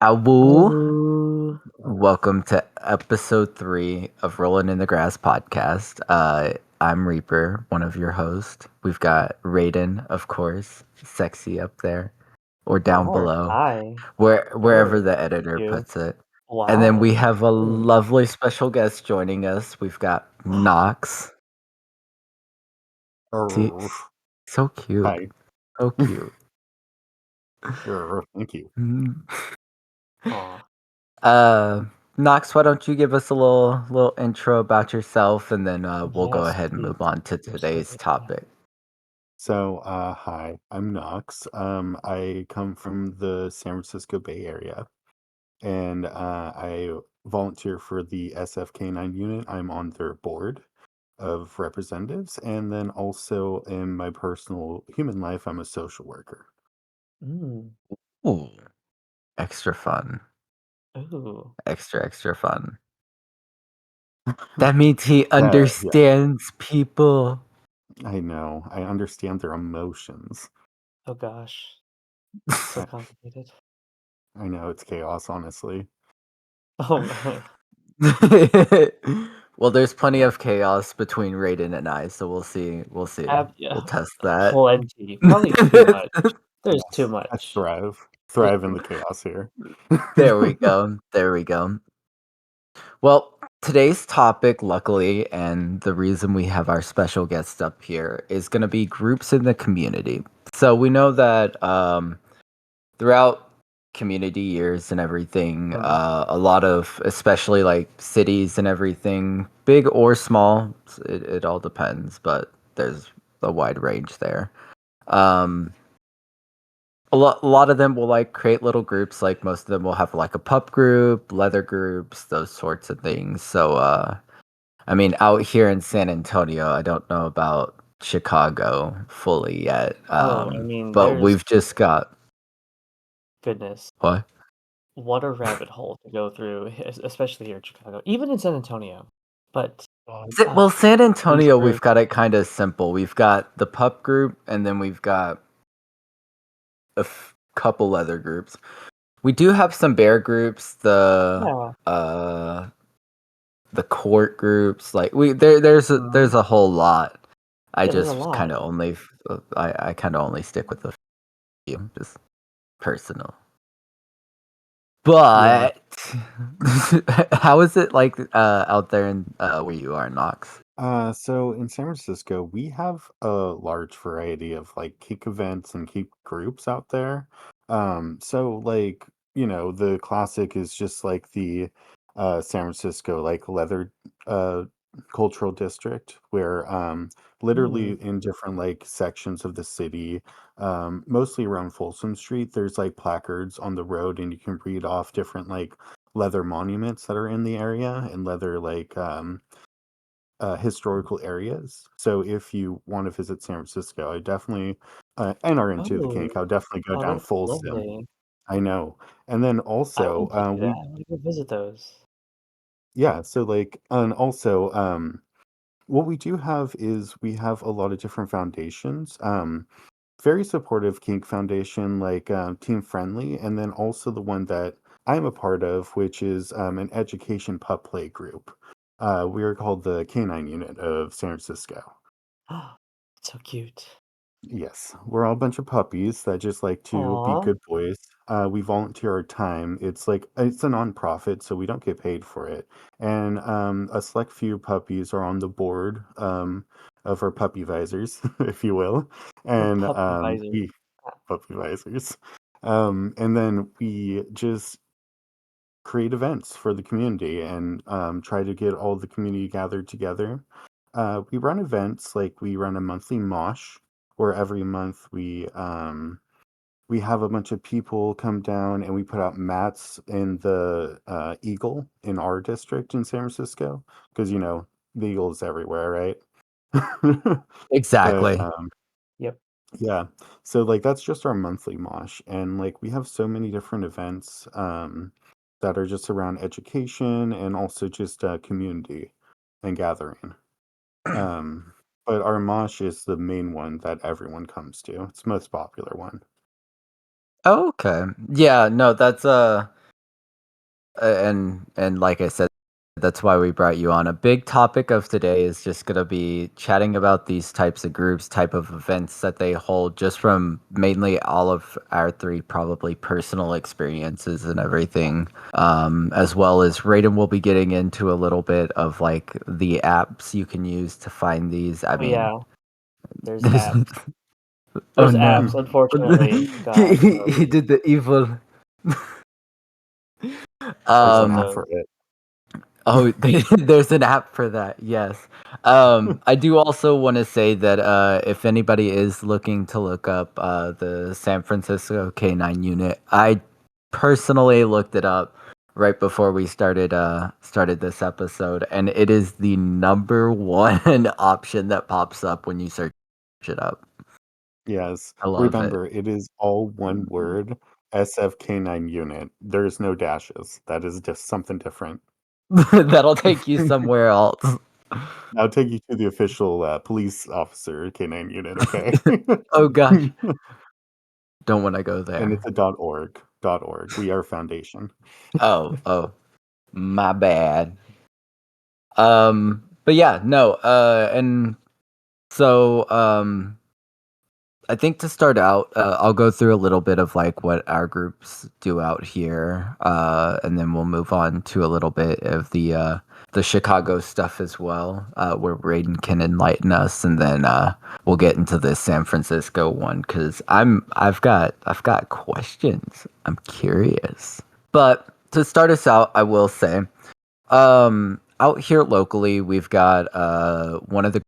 Awu. Oh, Welcome to episode 3 of Rollin'n in the Grass podcast. I'm Reaper, one of your hosts. We've got Raiden, of course, sexy up there or down Lord, below, hi. wherever Sure, the editor you. puts it. And then we Wow. have a Hmm. lovely special guest joining us. We've got Nox. See, Arr, so cute, hi. so cute. Thank you. Mm. Aw. Uh, Knox, why don't you give us a little intro about yourself, and then we'll go Yes, ahead and please. move on to today's Absolutely. topic. So, hi, I'm Knox. I come from the San Francisco Bay Area, and I volunteer for the SFK9 unit. I'm on their board of representatives, and then also in my personal human life, I'm a social worker. Mm. Ooh, extra fun, Ooh. extra fun. That means he Yeah, understands people. I know. I understand their emotions. Oh gosh. So I, complicated. I know it's chaos, honestly. Oh no. Well, there's plenty of chaos between Raiden and I, so we'll see. We'll see. We'll Yeah. test that. Plenty. Probably too much. There's too Yes, I much. thrive in the chaos here. There we go. There we go. Well, today's topic, luckily, and the reason we have our special guest up here is going to be groups in the community. So we know that throughout community years and everything, Mhm. a lot of, especially like cities and everything, big or small, it all depends, but there's a wide range there. Um, a lot of them will like create little groups, like most of them will have like a pup group, leather groups, those sorts of things. So I mean, out here in San Antonio, I don't know about Chicago fully yet. Oh, I mean, But there's we've just got goodness. what? What a rabbit hole to go through, especially here in Chicago, even in San Antonio. But uh, Well, San these Antonio, we've groups. got it kind of simple. We've got the pup group, and then we've got couple leather groups. We do have some bear groups. Yeah. Uh the court groups, like there's Mhm. a whole lot. I Yeah, there's a just lot. kind of only I kind of only stick with the few, just personal. Yeah. But how is it like out there in where you are, Knox? So in San Francisco, we have a large variety of like kick events and kick groups out there. So like, the classic is just like the San Francisco like leather uh cultural district where Hmm. literally in different like sections of the city, mostly around Folsom Street, there's like placards on the road and you can read off different like leather monuments that are in the area and leather like historical areas. So if you want to visit San Francisco, I definitely and are into the kink, Oh, I'll definitely go oh, down that's Folsom. lovely. I know. And then I also, want to do that. we I want to go visit those. yeah, so like and also what we do have is we have a lot of different foundations. Very supportive kink foundation, like team friendly, and then also the one that I'm a part of, which is an education pup play group. We are called the Canine Unit of San Francisco. So cute. Yes, we're all a bunch of puppies that just like to be Aw. good boys. We volunteer our time. It's a nonprofit, so we don't get paid for it. And a select few puppies are on the board of our puppy visors, if you will. The And pup advisor. we puppy visors. And then we just create events for the community and try to get all the community gathered together. We run events like we run a monthly mosh where every month we have a bunch of people come down and we put out mats in the Eagle in our district in San Francisco because the Eagle is everywhere, right? But Exactly. Yep. yeah, so like that's just our monthly mosh, and like we have so many different events that are just around education and also just community and gathering. Um, but our mosh is the main one that everyone comes to. It's the most popular one. Okay. Yeah, no, that's and like I said, that's why we brought you on. A big topic of today is just gonna be chatting about these types of groups, type of events that they hold, just from mainly all of our three probably personal experiences and everything. As well as Raiden will be getting into a little bit of like the apps you can use to find these. I Oh mean, yeah, there's apps. oh Those no, apps, unfortunately, he, got he he did the evil. There's an love app um, those. for it. Oh, there's an app for that. Yes. I do also want to say that if anybody is looking to look up the San Francisco K9 unit, I personally looked it up right before we started this episode, and it is the number one option that pops up when you search it up. Yes. I love it. Remember, it is all one word, SFK9 unit. There's no dashes. That is just something different. That'll take you somewhere else. I'll take you to the official police officer K9 unit, okay? Oh gosh, don't want to go And there. it's a .org. .org. We are foundation. Oh, my bad. But yeah, no, and so I think to start out, I'll go through a little bit of like what our groups do out here, and then we'll move on to a little bit of the Chicago stuff as well, where Raiden can enlighten us, and then we'll get into the San Francisco one because I've got questions. I'm curious. But to start us out, I will say. Out here locally, we've got one of the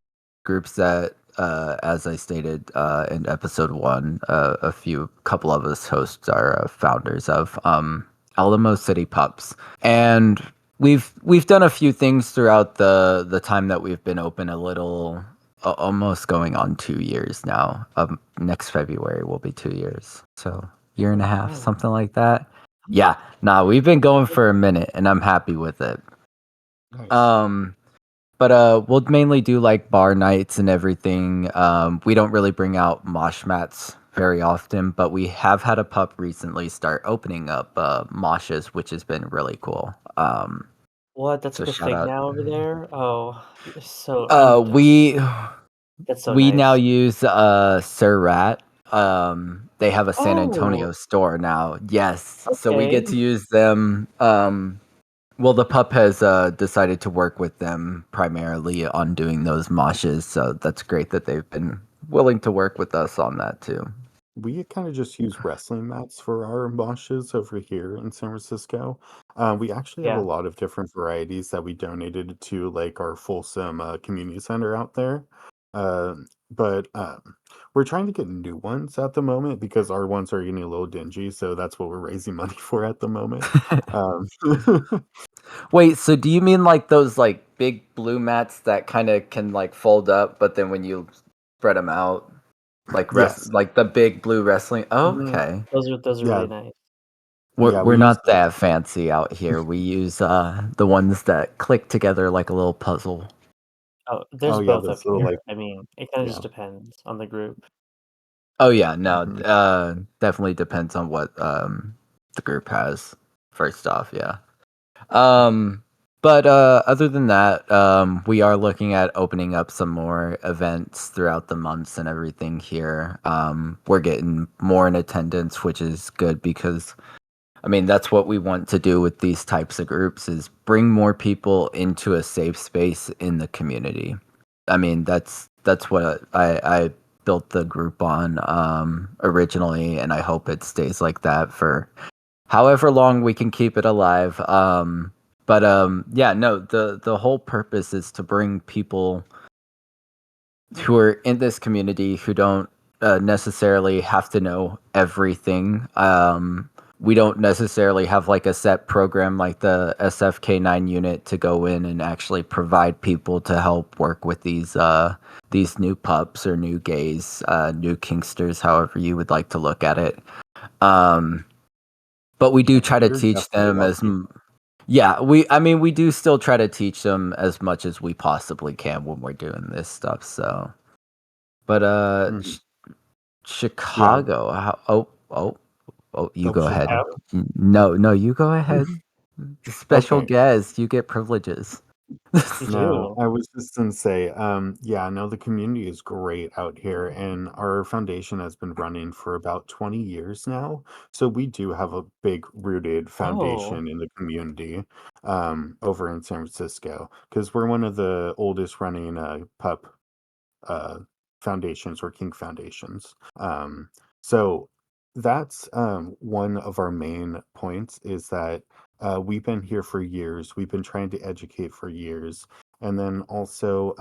groups that, as I stated in episode one, a few couple of us hosts are founders of Alamo City Pups, and we've done a few things throughout the time that we've been open. A little, almost going on 2 years now. Next February will be 2 years, so year and a half, Oh, something like that. Yeah, nah, we've been going for a minute, and I'm happy with it. Nice. Um, but we'll mainly do like bar nights and everything. We don't really bring out mosh mats very often, but we have had a pup recently start opening up moshes, which has been really cool. what? That's So like a shout thing out. now over there? Oh, so Uh, I'm we that's so we now nice. use Sir Rat. They have a San Oh, Antonio store now. Yes, so we get okay. to use them. Well, the pup has decided to work with them primarily on doing those moshes, so that's great that they've been willing to work with us on that too. We kind of just use wrestling mats for our moshes over here in San Francisco. We actually have a Yeah. lot of different varieties that we donated to like our Folsom community center out there. But we're trying to get new ones at the moment because our ones are getting a little dingy. So that's what we're raising money for at the moment. Um, Wait, so do you mean like those like big blue mats that kind of can like fold up, but then when you spread them out, yes. like the big blue wrestling? Oh, Mhm. okay. Those are Yeah. really nice. We're Yeah. We we're use not those. that fancy out here. We use the ones that click together like a little puzzle. Oh, Oh, there's yeah. both up Those little here. like, I mean, it kinda yeah. just depends on the group. Oh yeah, no, Mhm. definitely depends on what the group has. First off, yeah. Um, but other than that, we are looking at opening up some more events throughout the months and everything here. We're getting more in attendance, which is good because I mean that's what we want to do with these types of groups is bring more people into a safe space in the community. I mean that's what I built the group on originally, and I hope it stays like that for however long we can keep it alive. But yeah, no, the whole purpose is to bring people who are in this community who don't necessarily have to know everything. We don't necessarily have like a set program like the SFK9 unit to go in and actually provide people to help work with these new pups or new gays, new kinksters, however you would like to look at it. Um, but we do Yeah. try to We're teach definitely them lucky. yeah, I mean we do still try to teach them as much as we possibly can when we're doing this stuff. So, but Mhm. Yeah. Chicago, you Oh, go ahead. Chicago. Oh, No, you go ahead. Special Okay. guest, you get privileges. You No, do? I was just gonna say, yeah, no, the community is great out here, and our foundation has been running for about 20 years now. So we do have a big rooted Oh. foundation in the community, over in San Francisco, because we're one of the oldest running pup uh, foundations or kink foundations. So that's one of our main points is that we've been here for years. We've been trying to educate for years. And then also,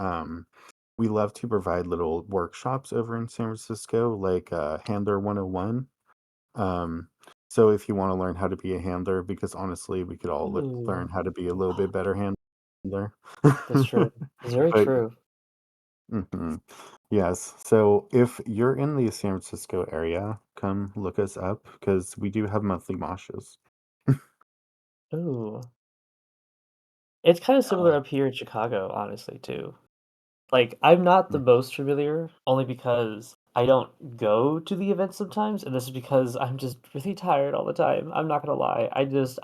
we love to provide little workshops over in San Francisco, like Handler 101. Um, so if you want to learn how to be a handler, because honestly, we could all learn Ooh. how to be a little bit better handler. That's true. It's very But true. mhm. Yes. So if you're in the San Francisco area, come look us up because we do have monthly moshes. Ooh. It's kinda similar Oh, up here in Chicago, honestly, too. Like, I'm not the Mm, most familiar, only because I don't go to the events sometimes, and this is because I'm just really tired all the time. I'm not gonna lie. I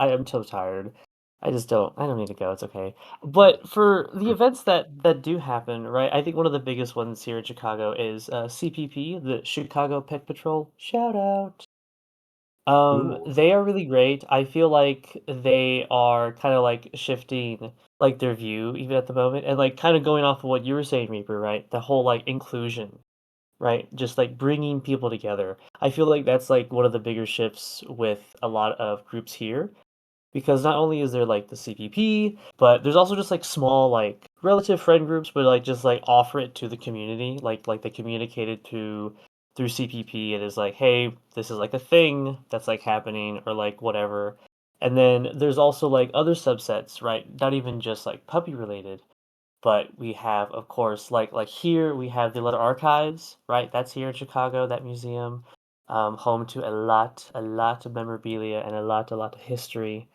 am so tired. I don't need to go, it's okay. But for the mm. events that do happen, right, I think one of the biggest ones here in Chicago is, CPP, the Chicago Pet Patrol. Shout out. Ooh. They are really great. I feel like they are kinda, like, shifting, like, their view even at the moment, and, like, kinda going off of what you were saying, Reaper, right? The whole, like, inclusion, right? Just, like, bringing people together. I feel like that's, like, one of the bigger shifts with a lot of groups here, because not only is there, like, the CPP, but there's also just, like, small, like, relative friend groups, but, like, just, like, offer it to the community, like, they communicate it to through CPP, and is like, "Hey, this is, like, a thing that's, like, happening," or, like, whatever. And then there's also, like, other subsets, right? Not even just, like, puppy related, but we have, of course, like here, we have the Letter Archives, right? That's here in Chicago, that museum, home to a lot of memorabilia and a lot of history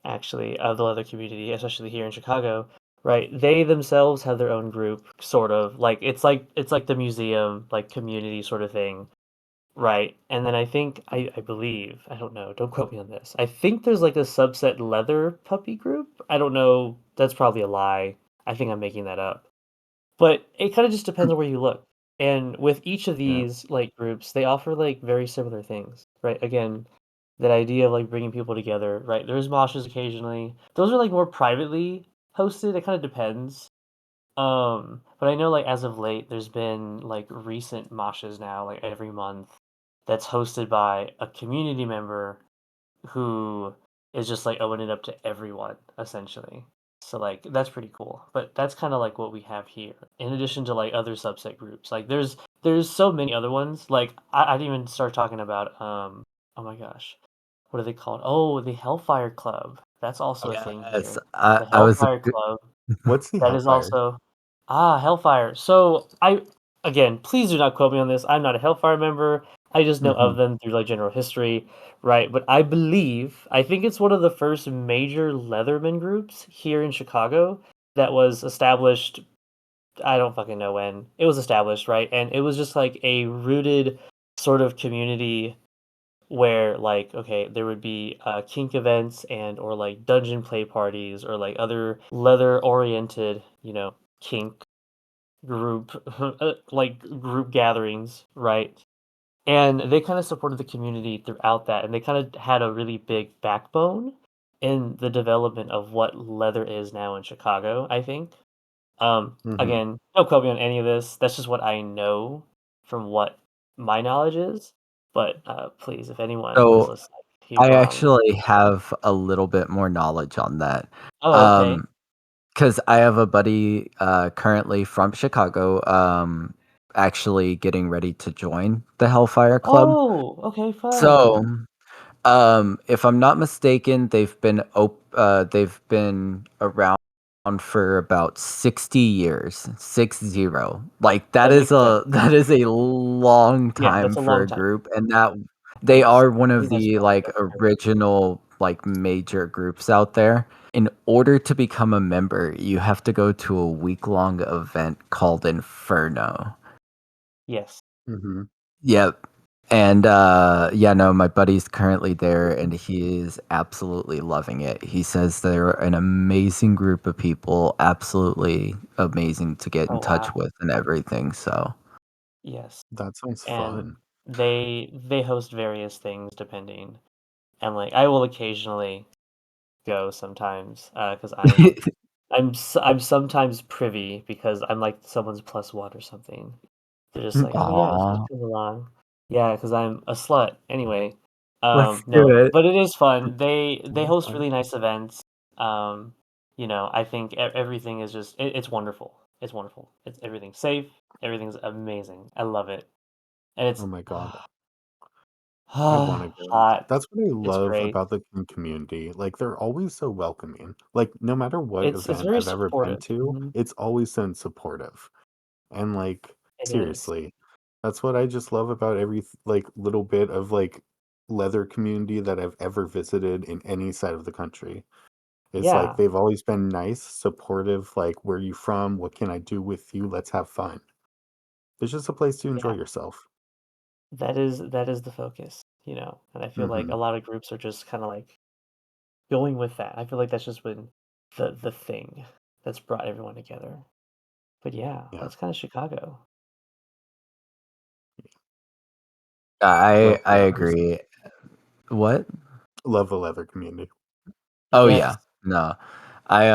actually, of the leather community, especially here in Chicago, right? They themselves have their own group, sort of like it's like the museum, like community sort of thing, right? And then I believe I don't know, don't quote me on this. I think there's like a subset leather puppy group. I don't know. That's probably a lie. I think I'm making that up. But it kinda just depends on where you look, and with each of Yeah. these, like, groups, they offer, like, very similar things, right? Again, that idea of, like, bringing people together, right? There's moshes occasionally. Those are, like, more privately hosted, it kinda depends. But I know, like, as of late, there's been, like, recent moshes now, like, every month that's hosted by a community member who is just, like, opening it up to everyone, essentially. So, like, that's pretty cool, but that's kinda, like, what we have here, in addition to, like, other subset groups, like, there's so many other ones, like, I didn't even start talking about, oh my gosh, what are they called? Oh, the Hellfire Club, that's also a thing yes. here. I The I was a Hellfire g Club, What's the that is Hellfire? also Hellfire. So I again, please do not quote me on this. I'm not a Hellfire member. I just know Hmm. of them through like general history, right? But I think it's one of the first major Leatherman groups here in Chicago that was established. I don't fucking know when it was established, right? And it was just like a rooted sort of community where like okay there would be kink events and or like dungeon play parties or like other leather oriented kink group like group gatherings, right? And they kind of supported the community throughout that, and they kind of had a really big backbone in the development of what leather is now in Chicago, I think. Hmm. Again, don't quote me on any of this. That's just what I know from what my knowledge is. But please, if anyone is So, listening, he's I wrong. actually have a little bit more knowledge on that. Oh, okay. Because I have a buddy, currently from Chicago, actually getting ready to join the Hellfire Club. Oh, okay, fun. So, if I'm not mistaken, they've been around for about 60 years, 60. Like, that That is makes sense. a that is a long Yeah, time that's a for long a time. group, and that they Yes, are one of pretty much the, long. like, That's true. original, like, major groups out there. In order to become a member, you have to go to a week-long event called Inferno. Yes. Hmm. Yep. And yeah, no, my buddy's currently there and he is absolutely loving it. He says they're an amazing group of people, absolutely amazing to get in Oh, touch wow. with and everything. So, Yes. That sounds And fun. they host various things depending. And, like, I will occasionally go sometimes, because I'm sometimes privy because I'm, like, someone's plus one or something. They're just like, "Oh, yeah, just aw, come along." Yeah, because 'cause I'm a slut. Anyway, let's do no, it. but it is fun. They Sounds host fun. really nice events. I think everything is just it's wonderful. It's wonderful. It's everything's safe, everything's amazing. I love it, and Oh it's my god. I want to go. hot. That's what I It's love great. about the community. Like they're always so welcoming. Like no matter what It's event very I've ever been supportive. to, Mhm. it's always been supportive. And like It is. seriously, that's what I just love about every like little bit of like leather community that I've ever visited in any side of the country. It's like Yeah, they've always been nice, supportive, like where you from? What can I do with you? Let's have fun. It's just a place to enjoy yeah. yourself. That is the focus, and I feel like Hmm. a lot of groups are just kinda, like, going with that. I feel like that's just been the thing that's brought everyone together. But yeah, Yeah. that's kinda Chicago. Love I the leathers. agree. What? Love the leather community. Oh Yes. yeah. No. I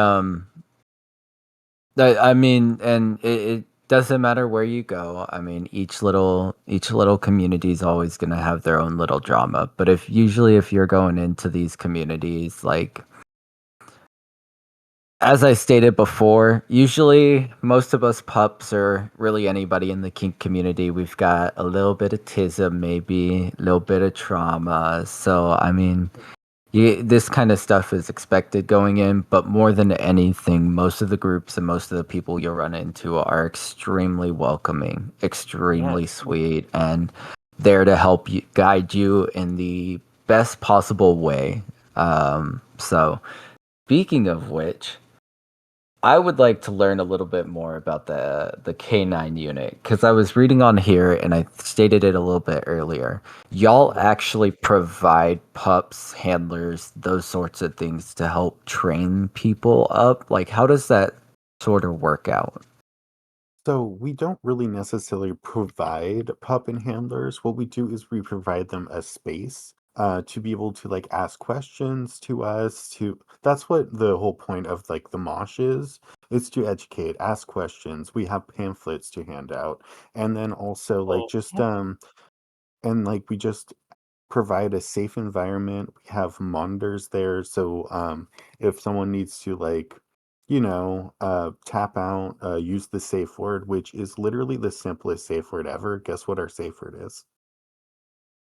I mean, and it doesn't matter where you go. I mean, each little community is always gonna have their own little drama. But if you're going into these communities, like as I stated before, usually most of us pups or really anybody in the kink community, we've got a little bit of tism, maybe a little bit of trauma. So I mean, this kind of stuff is expected going in, but more than anything, most of the groups and most of the people you'll run into are extremely welcoming, extremely Yes. sweet, and there to help you guide you in the best possible way. So speaking of which, I would like to learn a little bit more about the K9 unit because I was reading on here and I stated it a little bit earlier. Y'all Right. actually provide pups, handlers, those sorts of things to help train people up. Like, how does that sort of work out? So we don't really necessarily provide pup and handlers. What we do is we provide them a space to be able to like ask questions to us. To that's what the whole point of like the mosh is to educate, ask questions. We have pamphlets to hand out, and then also like Oh, just yeah. and like we just provide a safe environment. We have monitors there, so if someone needs to like, tap out, use the safe word, which is literally the simplest safe word ever. Guess what our safe word is?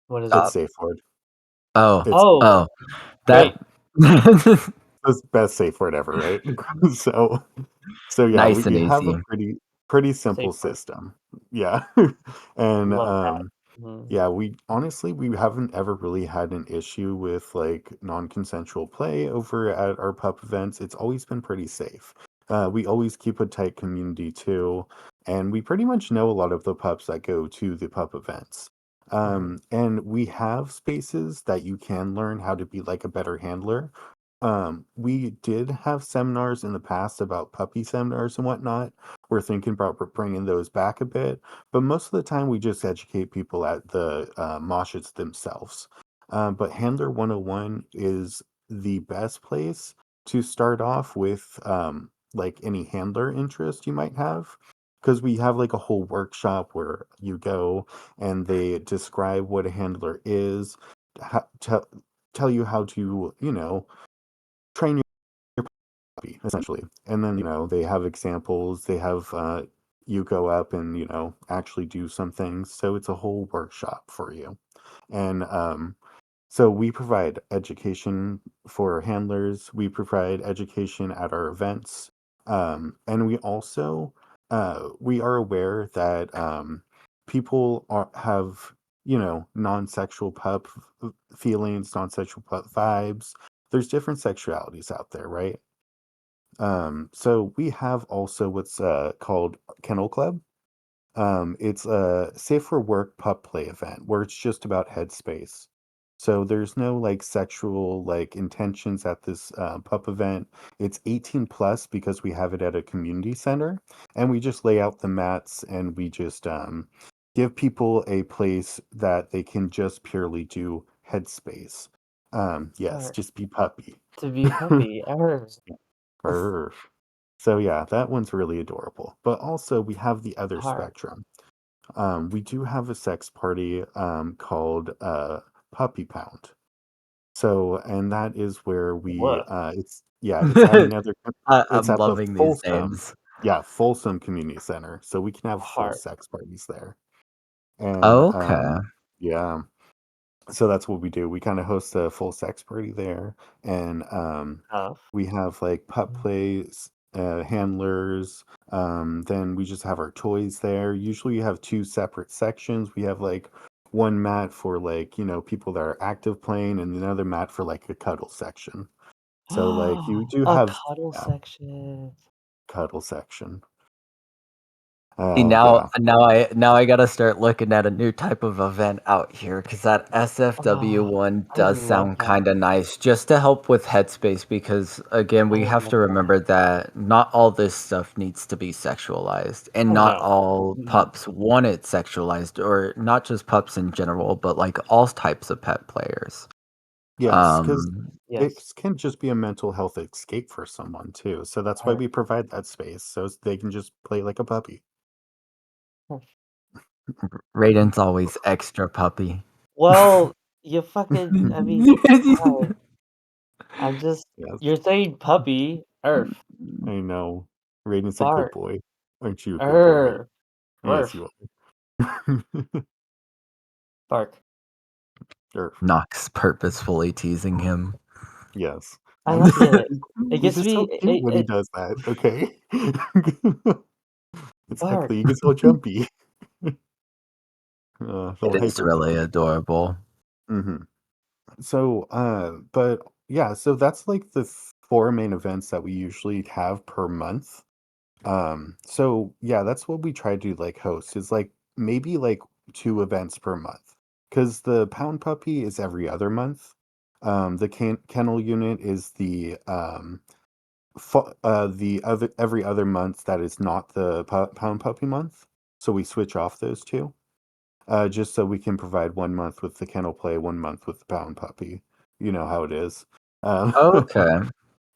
What is it? It's Uh, safe word. oh, It's Oh, oh, that great. the best safe word ever, right? So So yeah, nice we and have a easy. pretty simple Safe word. system. Yeah. And Love that. Mhm. yeah, we honestly we haven't ever really had an issue with like non-consensual play over at our pup events. It's always been pretty safe. We always keep a tight community too, and we pretty much know a lot of the pups that go to the pup events. Mhm. And we have spaces that you can learn how to be like a better handler. We did have seminars in the past about puppy seminars and whatnot. We're thinking about bringing those back a bit, but most of the time we just educate people at the moshes themselves. But Handler 101 is the best place to start off with, like any handler interest you might have. Because we have like a whole workshop where you go and they describe what a handler is, ho- tell tell you how to, train your puppy essentially. And then, they have examples, they have you go up and, actually do some things. So it's a whole workshop for you. And so we provide education for handlers, we provide education at our events. And we also we are aware that people have, non-sexual pup feelings, non-sexual pup vibes. There's different sexualities out there, right? So we have also what's called Kennel Club. It's a safe for work pup play event where it's just about headspace. So there's no like sexual like intentions at this pup event. It's 18 plus because we have it at a community center, and we just lay out the mats and we just give people a place that they can just purely do headspace. Yes, Or just be puppy. to be a puppy. Arf. So yeah, that one's really adorable. But also we have the other Heart. spectrum. We do have a sex party called Puppy Pound. So, and that is where we What? it's at another it's I'm at the loving these Folsom, names. yeah, Folsom Community Center. So we can have full Heart. sex parties there. And Okay. yeah, so that's what we do. We kind of host a full sex party there, and Tough. we have like pup plays, handlers. Then we just have our toys there. Usually, you have two separate sections. We have like one mat for like people that are active playing, and another mat for like a cuddle section. So like you do A have, cuddle yeah, section. cuddle section. See, Oh now yeah, now I gotta start looking at a new type of event out here because that SFW Oh, one I does love sound that. kind of nice just to help with headspace because again I we have love to that. remember that not all this stuff needs to be sexualized and Oh, not no. all Mhm. pups want it sexualized or not just pups in general but like all types of pet players. yes, because Um it Yes. can just be a mental health escape for someone too. So that's why Heart. we provide that space so they can just play like a puppy. Raiden's always extra puppy. Well, you fucking I mean, God, I'm just Yes, you're saying puppy, Earth, I know. Raiden's a good bark, boy. Aren't you a good boy, Raiden? Earth, Yes, you Earth, are. bark. Earth. Nox purposefully teasing him. Yes. I like it. It He's gets just me so cute when he does that, okay? bark. Exactly, he gets all jumpy. It Little is hyper really jump. adorable. Mhm. So, but yeah, so that's like the 4 main events that we usually have per month. So yeah, that's what we try to like host is like maybe like 2 events per month. Because the pound puppy is every other month. The kennel unit is the other every other month that is not the pound puppy month. So we switch off those two, just so we can provide 1 month with the kennel play, 1 month with the pound puppy. You know how it is. Um, Okay.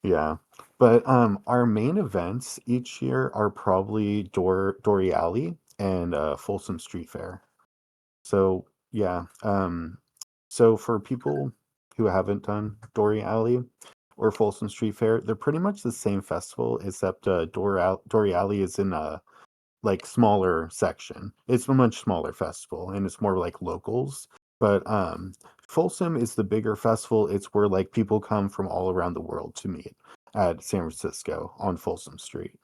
yeah, but our main events each year are probably Dory Alley and Folsom Street Fair. So yeah, so for people who haven't done Dory Alley or Folsom Street Fair, they're pretty much the same festival, except Dory Alley is in a like smaller section. It's a much smaller festival, and it's more like locals. But Folsom is the bigger festival. It's where like people come from all around the world to meet at San Francisco on Folsom Street.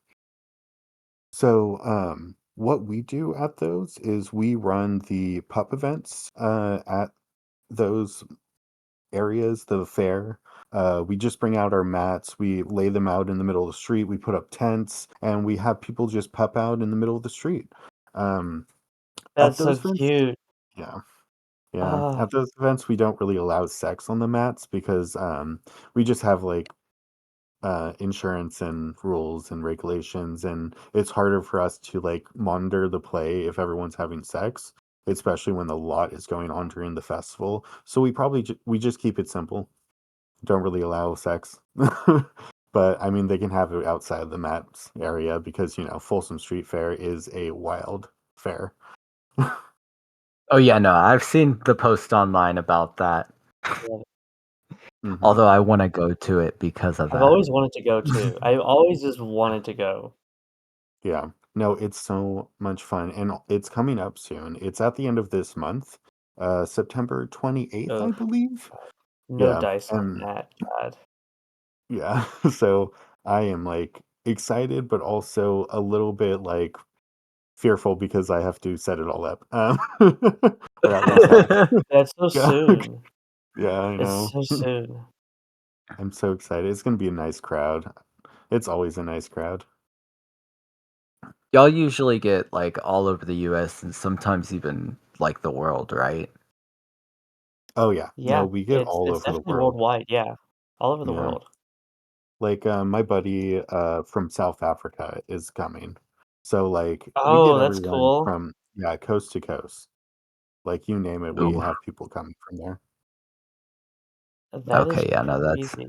So, what we do at those is we run the pup events at those areas, the fair. We just bring out our mats, we lay them out in the middle of the street, we put up tents, and we have people just pup out in the middle of the street. Um, at That's so those events, cute. yeah, yeah. Ah, At those events, we don't really allow sex on the mats because we just have like insurance and rules and regulations, and it's harder for us to like monitor the play if everyone's having sex, especially when the lot is going on during the festival. So we probably we just keep it simple. Don't really allow sex. But I mean, they can have it outside the mats area because Folsom Street Fair is a wild fair. Oh yeah, no, I've seen the post online about that. love it. Hmm. Although I want to go to it because of I've that. always wanted to go too. I've always just wanted to go. Yeah. No, it's so much fun, and it's coming up soon. It's at the end of this month, September 28th, I Ugh, believe. no Yeah, dice on and that, God. yeah, so I am like excited, but also a little bit like fearful because I have to set it all up, or at least half. That's so Yeah, soon. yeah, I It's know. so soon. I'm so excited. It's gonna be a nice crowd. It's always a nice crowd. Y'all usually get like all over the US and sometimes even like the world, right? Oh yeah, no, Yeah, we get it's all it's over the definitely world. worldwide, yeah, all over the Yeah, world. like my buddy from South Africa is coming, so like we get Oh, that's everyone cool. from coast to coast. Like you name it, we Ooh. have people coming from there. That is Okay, yeah, no, crazy.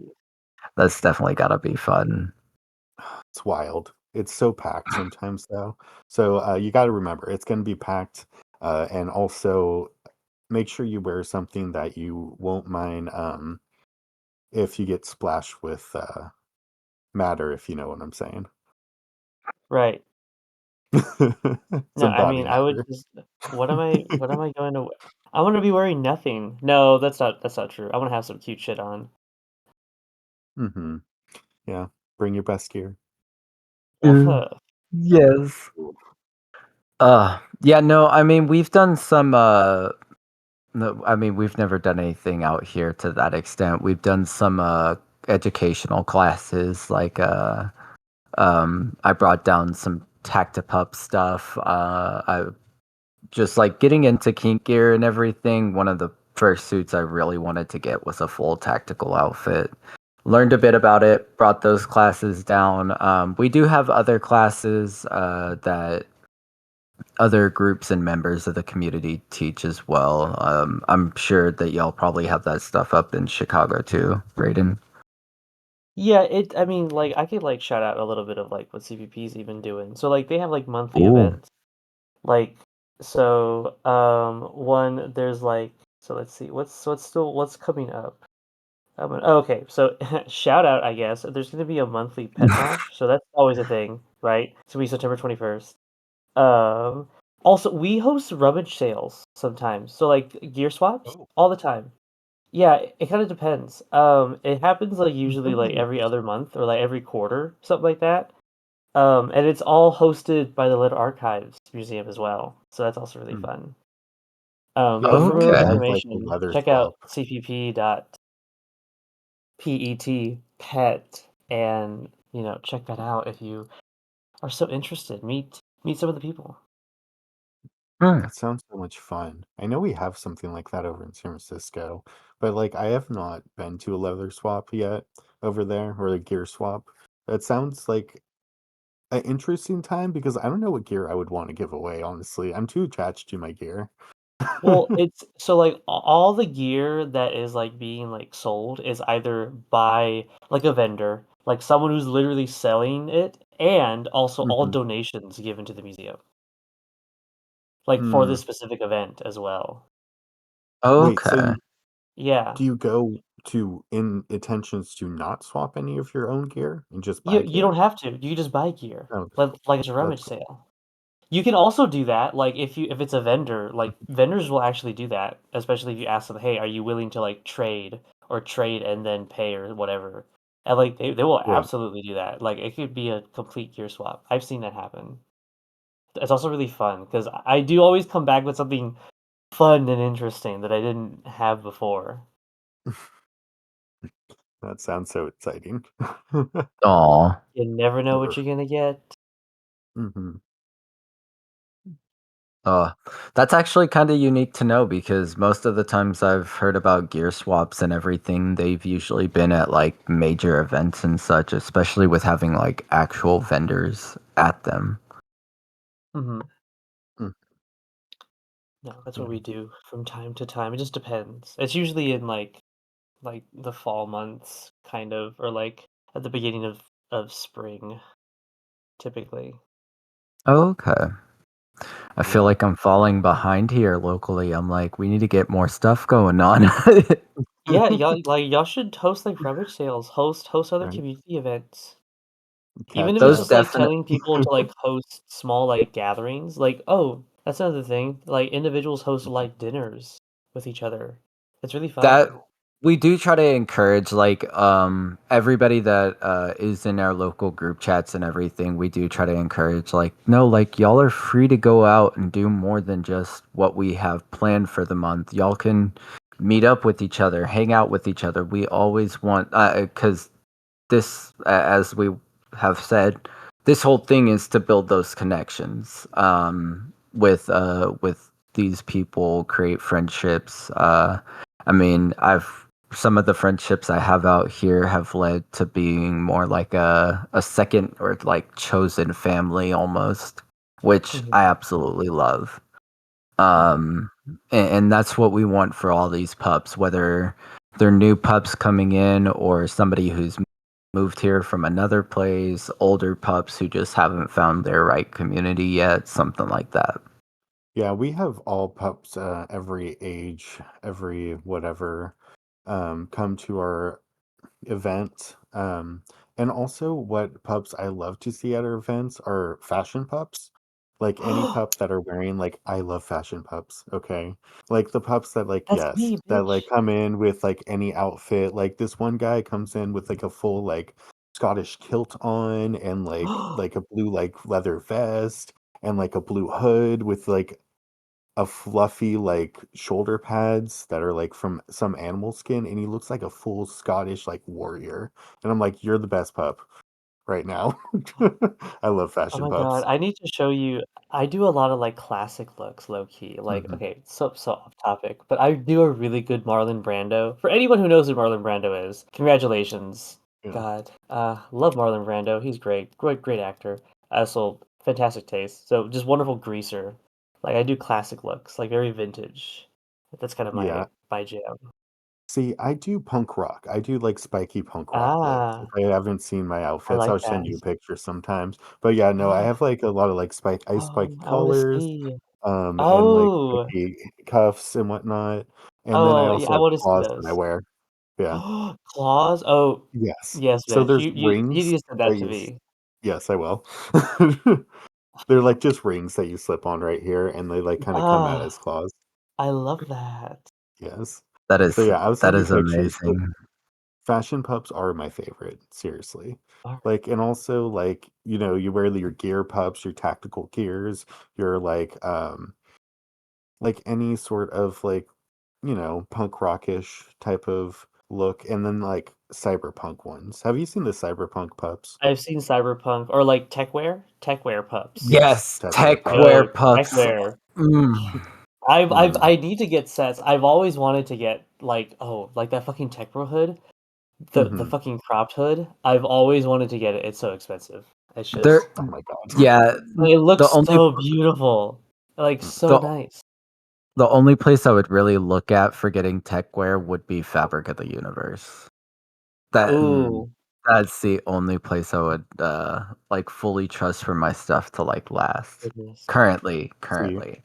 that's definitely gotta be fun. It's wild. It's so packed sometimes though. So you got to remember it's going to be packed, and also make sure you wear something that you won't mind if you get splashed with matter, if you know what I'm saying. Right. No, Some I body mean, I would matter. just what am I going to I wanna be wearing nothing. No, that's not true. I wanna have some cute shit on. Hmm. Yeah, bring your best gear. Yes. Yeah, no, I mean, we've done some, no, I mean, we've never done anything out here to that extent. We've done some, educational classes, like, I brought down some Tactipup stuff. I just like getting into kink gear and everything. One of the first suits I really wanted to get was a full tactical outfit. Learned a bit about it, brought those classes down. We do have other classes that other groups and members of the community teach as well. I'm sure that y'all probably have that stuff up in Chicago too, Raiden. Yeah, I mean, like, I could, like, shout out a little bit of, like, what CVP's even doing. So, like, they have, like, monthly Ooh. events. Like, so, one, there's, like so let's see, what's coming up? Oh, okay, so shout out, I guess. There's gonna be a monthly pet mosh, so that's always a thing, right? It's gonna be September 21st. Um, Also, we host rummage sales sometimes, so, like, gear swaps Oh, all the time. Yeah, it kinda depends. It happens, like, usually, like, really? every other month or, like, every quarter, something like that. And it's all hosted by the Lit Archives Museum as well, so that's also really Hmm. fun. Yeah, But I've for heard more you Okay. guys like the information, leather check swap. out cpp.pet and, check that out if you are so interested. Meet some of the people. Hmm. That sounds so much fun. I know we have something like that over in San Francisco, but like I have not been to a leather swap yet over there or a gear swap. That sounds like an interesting time because I don't know what gear I would want to give away, honestly. I'm too attached to my gear. Well, it's so, like, all the gear that is, like, being, like, sold is either by, like, a vendor, like, someone who's literally selling it, and also all Hmm. donations given to the museum, like, for Hmm. this specific event as well. Wait, so Okay. Yeah. do you go to in intentions to not swap any of your own gear and just You buy you gear? don't have to, you just buy gear, Oh, like it's a that's rummage cool. sale. You can also do that, like, if it's a vendor, like, vendors will actually do that, especially if you ask them, "Hey, are you willing to, like, trade and then pay or whatever?" And, like, they will Yeah. absolutely do that, like, it could be a complete gear swap. I've seen that happen. It's also really fun because I do always come back with something fun and interesting that I didn't have before. That sounds so exciting. Aw. You never know what Ugh. you're gonna get. Mhm. Uh, that's actually kind of unique to know because most of the times I've heard about gear swaps and everything, they've usually been at like major events and such, especially with having like actual vendors at them. Mhm. Mm, No, that's what yeah. we do from time to time. It just depends. It's usually in like the fall months, kind of, or like at the beginning of spring, typically. Okay. I feel Yeah. like I'm falling behind here locally. I'm like, we need to get more stuff going on. Yeah, y'all should host like rummage sales, host other Right. community events. Even if Catch it's Those just us. like definite telling people to like host small like gatherings, like oh, that's another thing. Like individuals host like dinners with each other. It's really that fun. we do try to encourage like everybody that is in our local group chats and everything. We do try to encourage like no, like y'all are free to go out and do more than just what we have planned for the month. Y'all can meet up with each other, hang out with each other. We always want because this as we have said, this whole thing is to build those connections with these people, create friendships. I mean, I've some of the friendships I have out here have led to being more like a second or like chosen family almost, which Mhm. I absolutely love. Mhm. And that's what we want for all these pups, whether they're new pups coming in or somebody who's moved here from another place, older pups who just haven't found their right community yet, something like that. Yeah, we have all pups, every age, every whatever, come to our event. And also what pups I love to see at our events are fashion pups. Like any pup that are wearing like I love fashion pups, okay? Like the pups that like That's yes, me, that like bitch. come in with like any outfit. Like this one guy comes in with like a full like Scottish kilt on and like a blue like leather vest and like a blue hood with like a fluffy like shoulder pads that are like from some animal skin, and he looks like a full Scottish like warrior. And I'm like, you're the best pup right now. I love Oh fashion my god, pups. I need to show you. I do a lot of, like, classic looks, low key, like, Hmm. okay, so off topic, but I do a really good Marlon Brando. For anyone who knows who Marlon Brando is, congratulations. Yeah. God, love Marlon Brando, he's great actor. Also, fantastic taste, so just wonderful greaser. Like, I do classic looks, like, very vintage. That's kind of Yeah. my jam. See, I do punk rock. I do like spiky punk rock looks. If Ah, I haven't seen my I outfits, like I'll that. send you a picture sometimes. But yeah, no, I have like a lot of like ice Oh, spike I wanna collars, see. and like Oh! spiky cuffs and whatnot. And then I Oh, yeah, also I have wanna see claws that I those. wear. Yeah. Claws? Oh, Yes. yes, So bitch. there's You rings need to send that that to you s me. yes, I will. They're, like, just rings that you slip on right here, and they, like, kinda come out Ah, as claws. I love that. Yes. That So, is yeah, I'll that send you is pictures, but amazing. fashion pups are my favorite, seriously. Alright. Like, and also, like, you wear your gear pups, your tactical gears, your, like, any sort of, like, punk rockish type of look, and then, like, cyberpunk ones. Have you seen the cyberpunk pups? I've seen cyberpunk or, like, techwear? Techwear pups. Yes, Yes, tech wear tech pups. wear Yo, puffs. techwear. Mm. Mhm. I need to get sets. I've always wanted to get, like, oh, like, that fucking Tecro hood? The Mhm. fucking cropped hood? I've always wanted to get it. It's so expensive. It's There, just Oh my god. yeah. it The looks only so beautiful. Like, so the nice. the only place I would really look at for getting tech wear would be Fabric of the Universe. That Mm, Ooh, that's the only place I would like fully trust for my stuff to like last. goodness. see, Currently.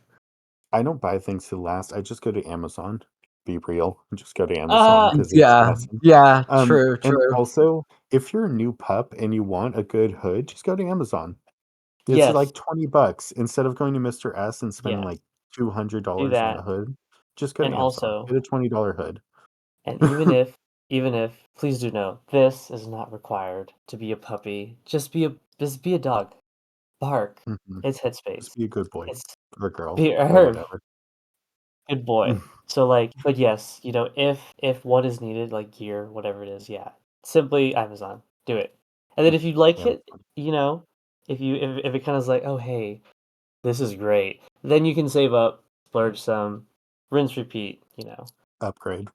I don't buy things to last. I just go to Amazon. Be real. Just go to Amazon Ah! because it's Yeah. awesome. Yeah, true, And true. also, if you're a new pup and you want a good hood, just go to Amazon. It's Yes, like 20 bucks instead of going to Mr. S and spending yes, like do $200 on a that, hood. Just go to and Amazon. also Get a $20 hood. and even if please do know, this is not required to be a puppy. Just be a dog. Bark. Mhm. It's Just headspace. be a good boy It's or girl be or er, whatever. good boy. So, like but yes, if what is needed, like gear, whatever it is, yeah, simply Amazon. Do it. And then if you like it, Amazon. you know, if it kinda is like, "Oh, hey, this is great," then you can save up, splurge some, rinse, repeat, Upgrade.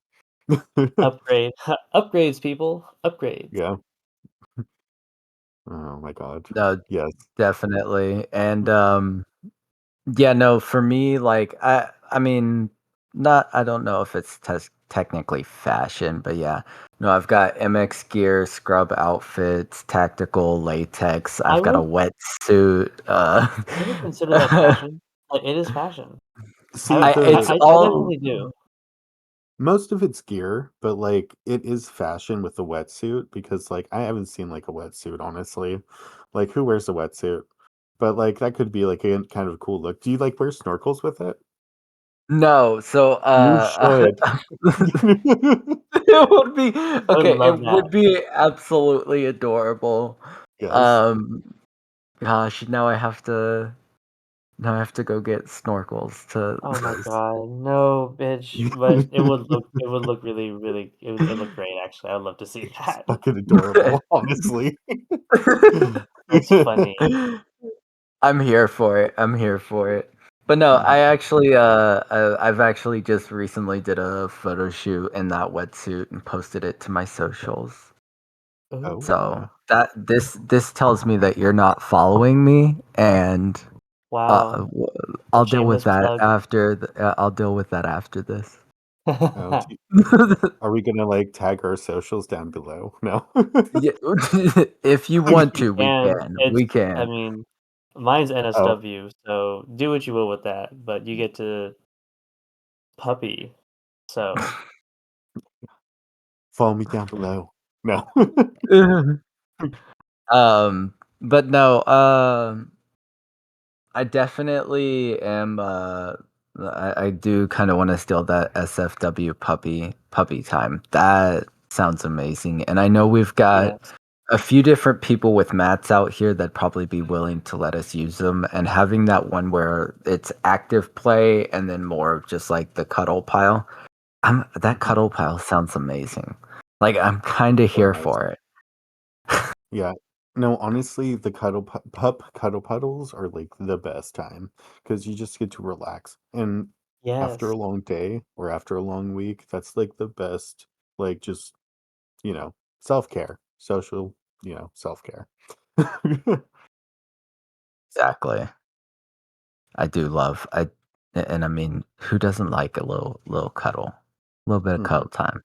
upgrade. Upgrades, people, upgrades. Yeah. Oh my god. No, Yes. definitely. And yeah, no, for me, like I mean, not I don't know if it's technically fashion, but yeah. No, I've got MX gear, scrub outfits, tactical latex. I I've got a would wetsuit. I would consider that fashion. Like, it is fashion. See, it's I all definitely do. most of it's gear, but like it is fashion with the wetsuit because like I haven't seen like a wetsuit, honestly. Like who wears a wetsuit? But like that could be like a kind of a cool look. Do you like wear snorkels with it? no. So You should. it would be I would okay. love It that. would be absolutely adorable. Yes. Um, gosh, now I have to go get snorkels to. Oh my Yes. god, no, bitch, but it would look really, really it would look great, actually, I would love to see It's that. fucking adorable, honestly. That's funny. I'm here for it. I'm here for it. But no, I Mhm. actually I've actually just recently did a photo shoot in that wetsuit and posted it to my socials. Oh, Ooh, So this tells me that you're not following me, and wow. w- A I'll deal with shameless that plug. after. I'll deal with that after this. oh, are we gonna like tag our socials down below? No. Yeah, if you want You to, we can. can. It's We I can. mean, mine's Oh, NSW, so do what you will with that, but you get to puppy. So, follow me down below. No. But no, I definitely am. I do kind of want to steal that SFW puppy time. That sounds amazing, and I know we've got yes. a few different people with mats out here that probably be willing to let us use them. And having that one where it's active play and then more of just like the cuddle pile. That Mhm. cuddle pile sounds amazing. Like I'm kind of So here nice. for it. Yeah. No, honestly, the pup cuddle puddles are like the best time because you just get to relax. And after Yes. a long day or after a long week, that's like the best, like just, self-care, social, self-care. Exactly. I do love and I mean, who doesn't like a little cuddle? A little bit of Hmm. cuddle time.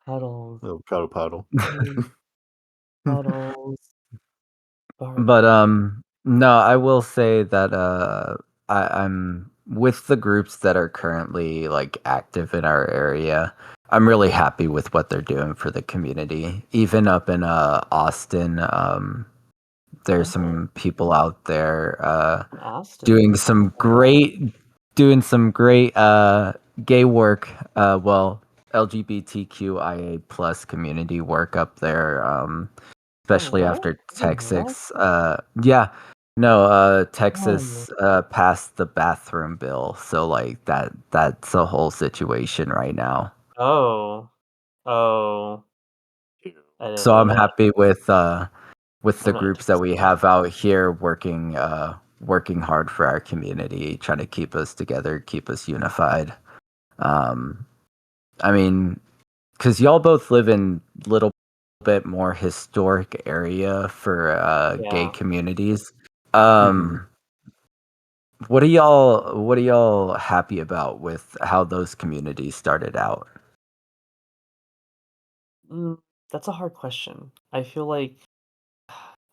Cuddles, Little cuddle puddle. baby, cuddles, But Barbie. no, I will say that I'm with the groups that are currently like active in our area. I'm really happy with what they're doing for the community. Even up in Austin, there's Oh, some people out there in Austin. doing some Oh, wow. great gay work, well, LGBTQIA plus community work up there, Oh, especially what? after I didn't know that. Texas. Yeah, no, Oh. Texas passed the bathroom bill, so like that's a whole situation right now. Oh. Oh, I didn't So know I'm that. happy with the I'm not into groups that we Texas. have out here working hard for our community, trying to keep us together, keep us unified. Um, I mean, because y'all both live in little bit more historic area for gay Yeah. communities. Hmm. Um, what are y'all happy about with how those communities started out? Mm, that's a hard question. I feel like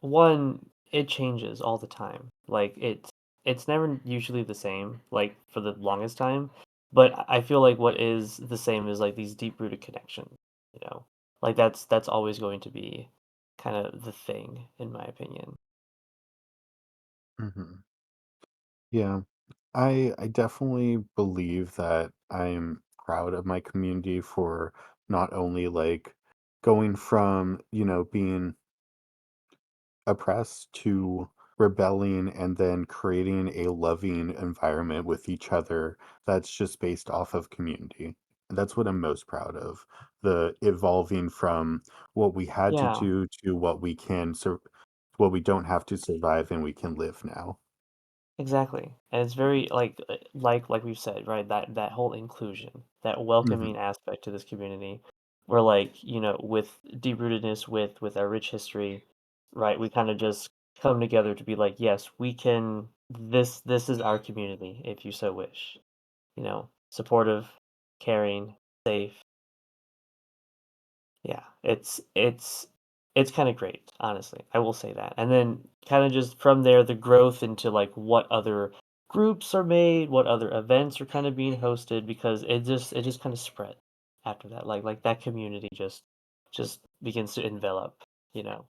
one, it changes all the time. Like it's never usually the same, like for the longest time. But I feel like what is the same is like these deep rooted connections, you know? Like that's always going to be kind of the thing, in my opinion. Hmm. Yeah. I definitely believe that I'm proud of my community for not only like going from, being oppressed to rebelling and then creating a loving environment with each other that's just based off of community. That's what I'm most proud of. The evolving from what we had to Yeah. do to what we don't have to survive and we can live now. Exactly. And it's very like we've said, right? That whole inclusion, that Hmm. welcoming aspect to this community, where like, with deep rootedness with our rich history, right? We kind of just come together to be like, yes, we can this is our community if you so wish. Supportive, caring, safe. Yeah, it's kinda great, honestly, I will say that, and then kinda just from there, the growth into, like, what other groups are made, what other events are kinda being hosted, because it just kinda spread after that, like, that community just begins to envelop, you know?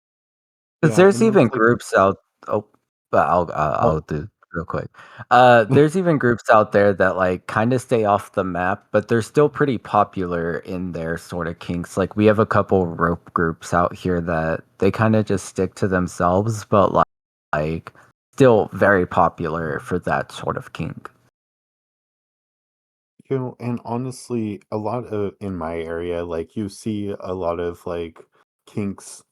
'Cause Yeah, there's and it's even like, groups out oh, but oh, I'll do real quick. There's even groups out there that, like, kinda stay off the map, but they're still pretty popular in their sorta kinks. Like, we have a couple rope groups out here that they kinda just stick to themselves, but, like, still very popular for that sort of kink. and honestly, a lot of in my area, like you see a lot of like kinks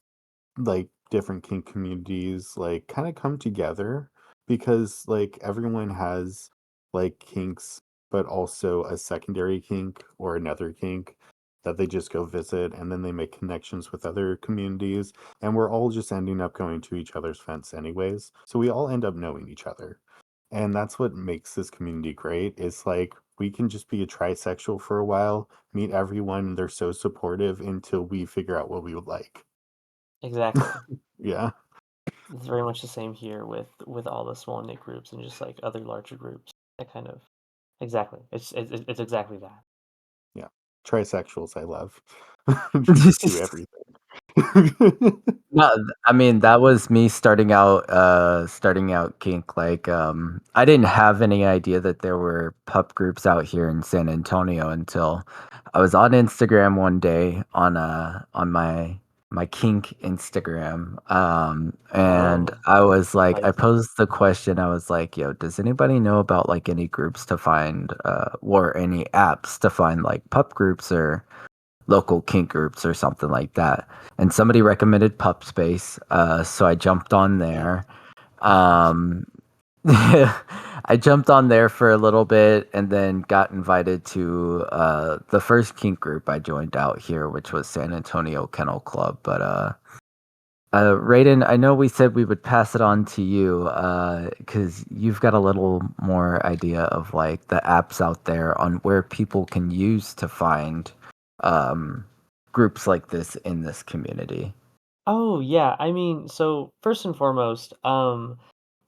like different kink communities like kind of come together because like everyone has like kinks, but also a secondary kink or another kink that they just go visit and then they make connections with other communities. And we're all just ending up going to each other's fence anyways. So we all end up knowing each other. And that's what makes this community great. It's like we can just be a trisexual for a while, meet everyone, and they're so supportive until we figure out what we would like. Exactly. Yeah. It's very much the same here with all the small knit groups and just like other larger groups. That kind of exactly. It's exactly that. Yeah. Trisexuals I love. Just do everything. No, I mean, that was me starting out kink, like, I didn't have any idea that there were pup groups out here in San Antonio until I was on Instagram one day on my kink Instagram, and Oh, I was like I spicy. posed the question, I was like, "Yo, does anybody know about, like, any groups to find, or any apps to find, like, pup groups or local kink groups or something like that?" And somebody recommended Pup Space, so I jumped on there. Um, I jumped on there for a little bit and then got invited to the first kink group I joined out here, which was San Antonio Kennel Club. But Raiden, I know we said we would pass it on to you because you've got a little more idea of like the apps out there on where people can use to find um, groups like this in this community. Oh yeah, I mean, so first and foremost,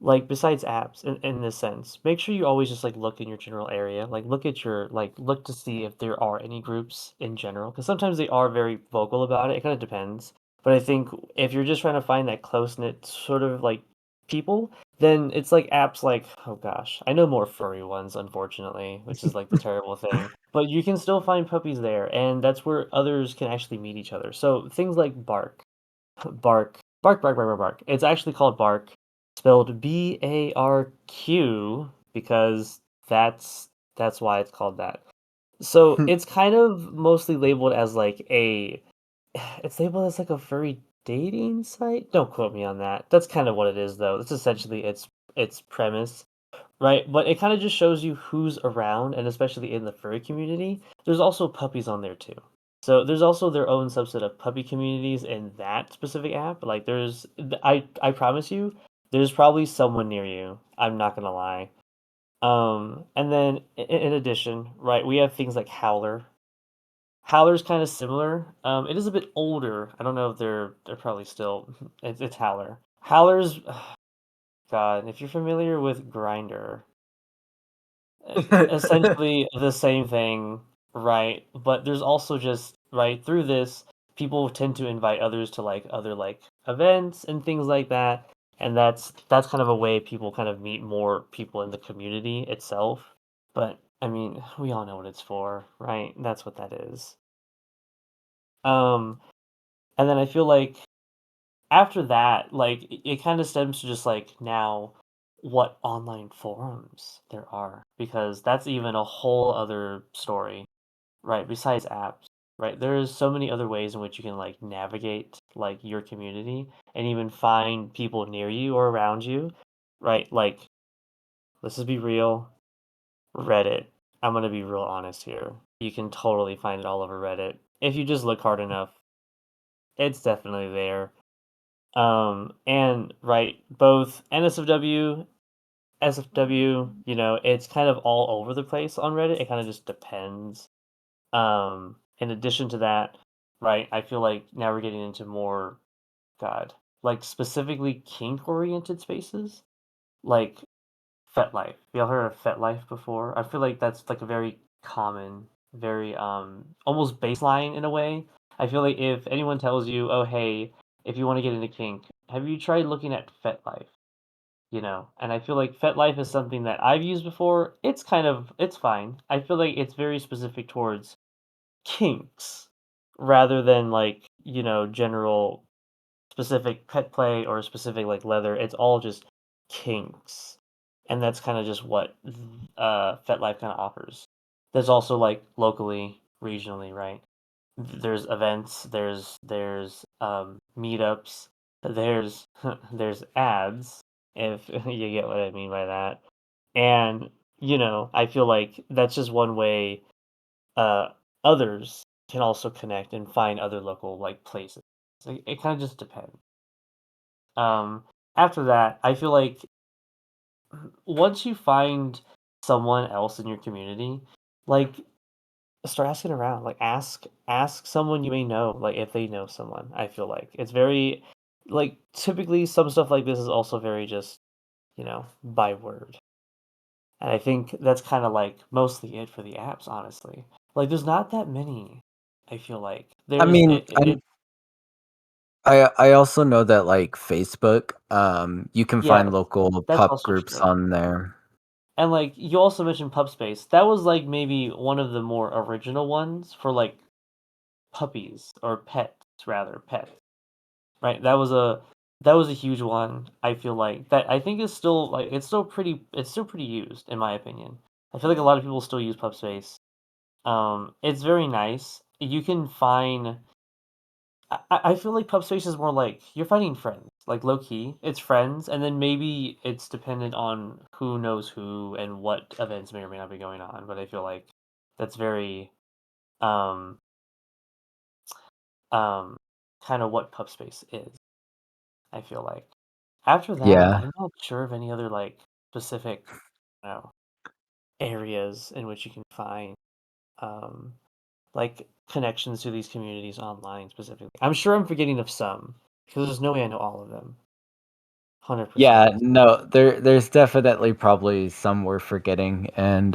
like besides apps in this sense, make sure you always just like look in your general area, like look at your like look to see if there are any groups in general, because sometimes they are very vocal about it. It kind of depends, but I think if you're just trying to find that close knit sort of like people, then it's like apps like oh gosh, I know more furry ones unfortunately, which is like the terrible thing, but you can still find puppies there, and that's where others can actually meet each other. So things like Bark. Bark. Bark, bark, bark, bark, bark. It's actually called Bark, spelled BARQ because that's why it's called that. So it's kind of mostly labeled as like a it's labeled as like a furry dating site. Don't quote me on that. That's kind of what it is though. That's essentially its premise. Right, but it kinda just shows you who's around, and especially in the furry community, there's also puppies on there too. So, there's also their own subset of puppy communities in that specific app, like, I promise you, there's probably someone near you, I'm not gonna lie. And then in addition, right, we have things like Howler. Howler's kinda similar, it is a bit older, I don't know if they're probably still it's Howler. Howler's God, if you're familiar with Grinder. Essentially the same thing, right? But there's also just right through this, people tend to invite others to like other like events and things like that, and that's kind of a way people kind of meet more people in the community itself. But I mean, we all know what it's for, right? That's what that is. Um, and then I feel like after that, like it kind of stems to just like now what online forums there are because that's even a whole other story, right? Besides apps, right? There's so many other ways in which you can like navigate like your community and even find people near you or around you, right? Like let's just be real, Reddit. I'm gonna be real honest here. You can totally find it all over Reddit if you just look hard enough. It's definitely there. And right, both NSFW, SFW, it's kind of all over the place on Reddit. It kind of just depends. In addition to that, right, I feel like now we're getting into more, God, like specifically kink oriented spaces, like FetLife. Y'all heard of FetLife before? I feel like that's like a very common, very almost baseline in a way. I feel like if anyone tells you, "Oh, hey, if you want to get into kink, have you tried looking at FetLife?" And I feel like FetLife is something that I've used before. It's fine. I feel like it's very specific towards kinks rather than like, general specific pet play or specific like leather. It's all just kinks, and that's kind of just what FetLife kind of offers. There's also like locally, regionally, right? There's events, there's meetups, there's there's ads, if you get what I mean by that. And, I feel like that's just one way uh others can also connect and find other local like places. It kind of just depends. Um After that, I feel like once you find someone else in your community, like start asking around, like ask someone you may know, like if they know someone. I feel like it's very like typically some stuff like this is also very just, by word. And I think that's kind of like mostly it for the apps, honestly. Like there's not that many. I feel like I there's mean, I also know that like Facebook, you can find yes, local that's pup also groups true. on there. And like you also mentioned Pub Space. That was like maybe one of the more original ones for like puppies or pets rather, pets. Right? That was a huge one. I feel like that I think is still like it's still pretty used in my opinion. I feel like a lot of people still use Pub Space. It's very nice. You can find I feel like Pub Space is more like you're finding friends, like low key. It's friends, and then maybe it's dependent on who knows who and what events may or may not be going on. But I feel like that's very um um kind of what Pub Space is. I feel like after that, Yeah. I'm not sure of any other like specific, you know, areas in which you can find um like connections to these communities online specifically. I'm sure I'm forgetting of some because there's no way I know all of them. Yeah, 100%. no, there's definitely probably some we're forgetting, and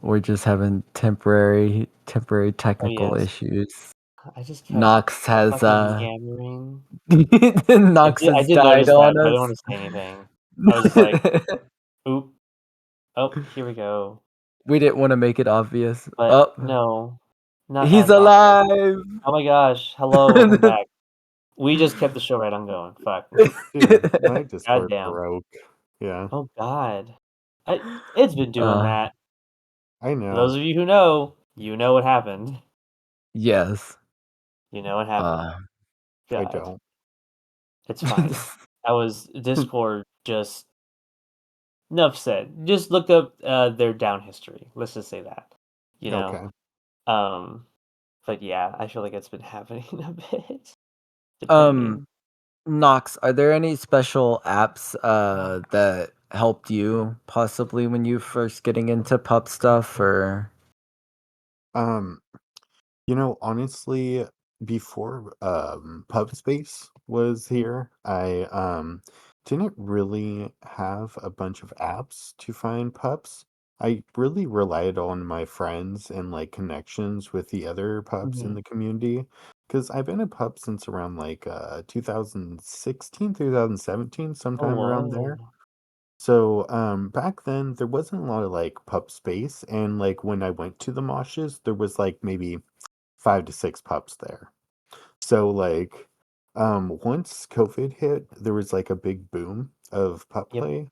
we're just having temporary Oh, technical yes. issues. I just kept Nox has fucking yammering. Nox I has did died notice that, on but I didn't us. wanna say anything. I was just like, "Oop. Oh, here we go." We didn't want to make it obvious. But Oh, no, not he's as obvious. alive. Oh my gosh. Hello, welcome back. We just kept the show right on going. Fuck. Dude, my Discord Goddamn. broke. Yeah, Oh god. It's been doing uh, that. I For those know. of you who know, you know what happened. yes. You know what happened. Uh, I God. don't. It's fine. That was Discord just enough said. Just look up their down history. Let's just say that. You know. Okay. Um but yeah, I feel like it's been happening a bit. um, Depending. Nox, are there any special apps that helped you possibly when you first getting into pup stuff or Um, honestly, before Pub Space was here, I didn't really have a bunch of apps to find pups. I really relied on my friends and like connections with the other pups in Mhm. the community because I've been a pup since around like 2016, 2017, Oh sometime around there. whoa. So, back then there wasn't a lot of like pup space, and like when I went to the moshes, there was like maybe 5 to 6 pups there. So like, once COVID hit, there was like a big boom of pup Yep, play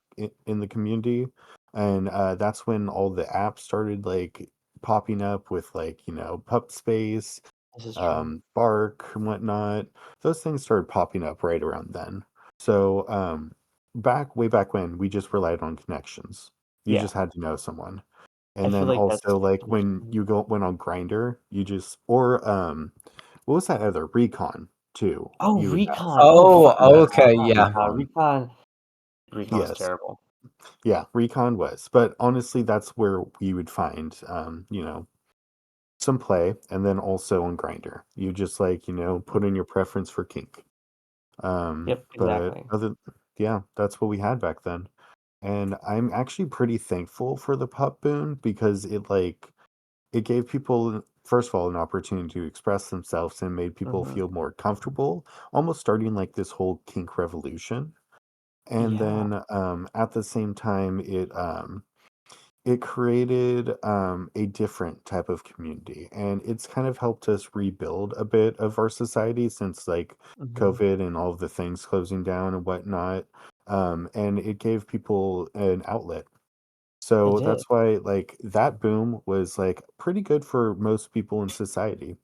in the community, and that's when all the apps started like popping up with like pup space, this is true. bark and whatnot. Those things started popping up right around then. So way back when, we just relied on connections. You Yeah. just had to know someone. I And feel then like that's also like pretty much when you went on Grinder, you just or what was that other Recon too? Oh, You would have. Recon. Oh Oh, fucking Yes. yeah. okay, Oh my yeah. god. Recon's Yes. terrible. Yeah, Recon was. But honestly, that's where we would find some play, and then also on Grinder. You just like, put in your preference for kink. Yep, But exactly. yeah, that's what we had back then. And I'm actually pretty thankful for the pup boon because it gave people, first of all, an opportunity to express themselves and made people Mhm. feel more comfortable, almost starting like this whole kink revolution. And Yeah. then at the same time, it created a different type of community, and it's kind of helped us rebuild a bit of our society since like Mhm. COVID and all of the things closing down and whatnot. And it gave people an outlet, It so did. that's why like that boom was like pretty good for most people in society,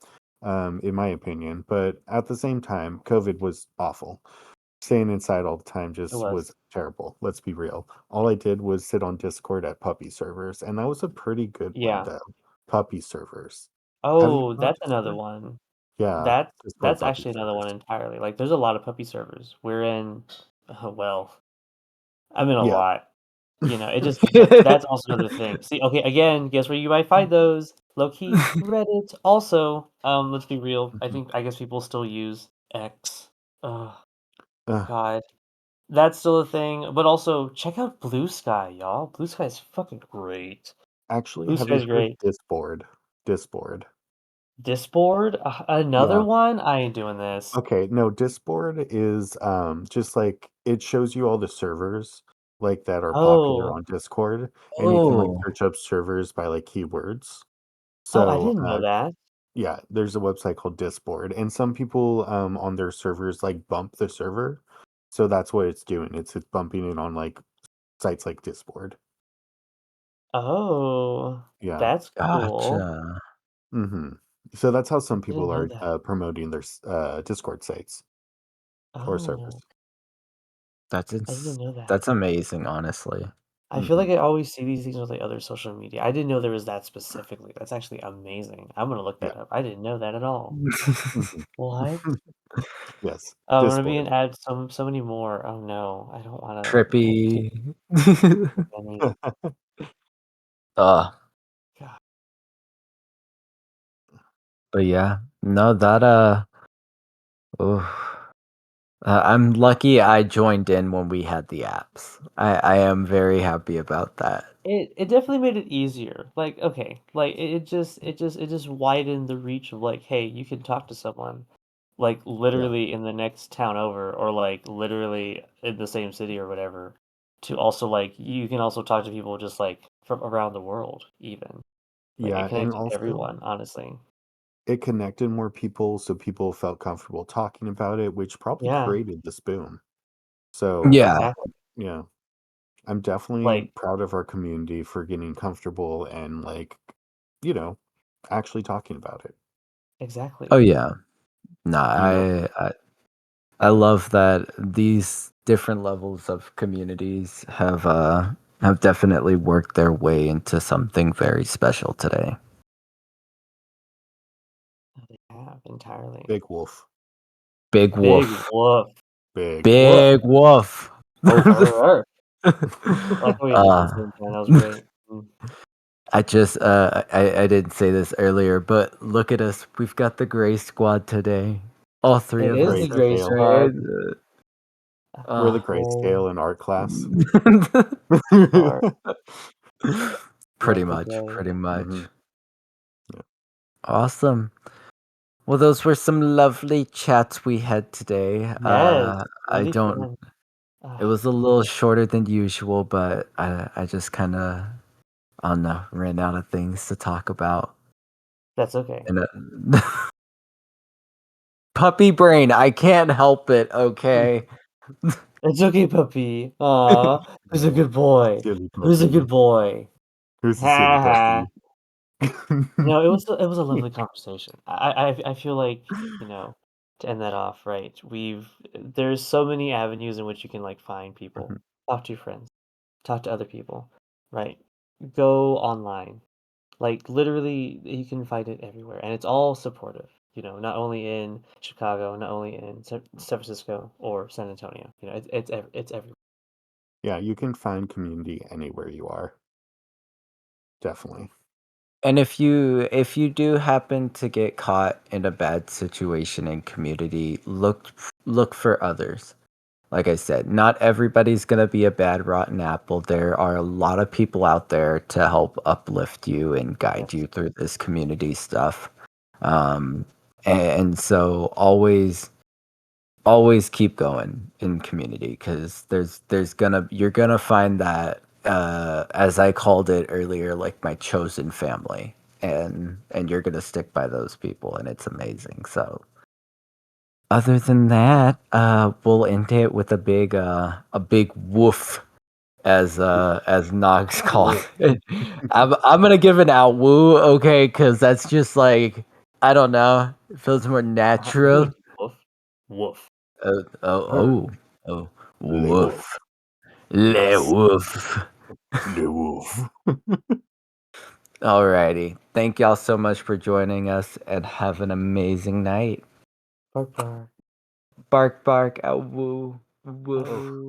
in my opinion. But at the same time, COVID was awful. staying inside all the time It just was. was terrible. Let's be real. All I did was sit on Discord at puppy servers, and that was a pretty good one Yeah. though. Puppy servers. Have you Oh, been on that's another Discord? one. Yeah, That's Discord that's puppy actually another one servers. entirely. Like, there's a lot of puppy servers. We're in, well, I'm in a Yeah. lot. It just that's also another thing. See, okay, again, guess where you might find those? Low key, Reddit. Also, let's be real. Mhm. I guess people still use X. Oh Ugh. God, that's still a thing. But also, check out Blue Sky, y'all. Blue Sky is fucking great. Actually, Blue have you Sky's heard of great. Disboard? Disboard. Discord, another Yeah. one. I ain't doing this. Okay, no, Disboard is just like it shows you all the servers like that are popular Oh, on Discord, and you can like Oh, search up servers by like keywords. oh, I So, didn't know that. yeah, there's a website called Disboard, and some people on their servers like bump the server. So that's what it's doing. It's bumping it on like sites like Disboard. Oh, Yeah. that's cool. gotcha. hmm So that's how I some didn't people know are that. promoting their Discord sites or servers. Oh, That's I didn't ins know that. that's amazing, honestly. I feel hmm like I always see these things with like other social media. I didn't know there was that specifically. That's actually amazing. I'm gonna look Yeah. that up. I didn't know that at all. hmm What? Yes. Oh, I'm gonna be Disboard. and add so many more. Oh no, I don't wanna add too Trippy. many. Ugh, God. but yeah, no, that, oof. I'm lucky I joined in when we had the apps. I am very happy about that. It definitely made it easier. Like, okay, like it just widened the reach of like, hey, you can talk to someone like Yeah. literally in the next town over or like literally in the same city or whatever. To also like you can also talk to people just like from around the world even. Like it Yeah, and connected also everyone, honestly. it connected more people, so people felt comfortable talking about it, which probably Yeah, created this boom. So, Yeah, exactly. yeah, I'm definitely Like proud of our community for getting comfortable and like, you know, actually talking about it. oh, exactly. yeah. No, You know, I love that these different levels of communities have definitely worked their way into something very special today. They have entirely. Big Wolf, Big Big Wolf. woof. Big Woof. Wolf. Big Wolf. Oh, her. I like how we looked at the uh, same time. That was great. Mm. I didn't say this earlier, but look at us. We've got the Gray Squad today. All three It of is us the are Gray Grayscale. Squad. straight. We're the Uh, Oh, grayscale in art class. are pretty love the much, gray. pretty much. hmm Yeah. Awesome. Well, those were some lovely chats we had today. Yes, I really don't. fun. It Ah, was a little shorter than usual, but I just kind of, I don't know, ran out of things to talk about. that's okay. And puppy brain, I can't help it. Okay. It's okay, puppy. Aw, who's a good boy? Silly Who's a good puppy. boy? Who's Ha the silly ha. puppy? No, it was a lovely conversation. I feel like, to end that off, right? There's so many avenues in which you can like find people, Mhm. talk to your friends, talk to other people, right? Go online. Like literally you can find it everywhere and it's all supportive, not only in Chicago, not only in San Francisco or San Antonio. It's everywhere. Yeah, you can find community anywhere you are. Definitely. And if you do happen to get caught in a bad situation in community, look for others. Like I said, not everybody's gonna be a bad rotten apple. There are a lot of people out there to help uplift you and guide Yes. you through this community stuff. Um, and so always keep going in community because you're gonna find that as I called it earlier, like my chosen family, and you're gonna stick by those people, and it's amazing. So other than that, we'll end it with a big woof, as Nox called Woof. it. I'm gonna give an out woo, okay, because that's just like, I don't know, it feels more What natural. is woof? Woof. Oh, Her. oh. Oh, Le wolf. woof. Le Yes. woof. Le wolf. Alrighty. Thank y'all so much for joining us and have an amazing night. Bark, bark. Bark, bark, ow, woo, woof. Oh.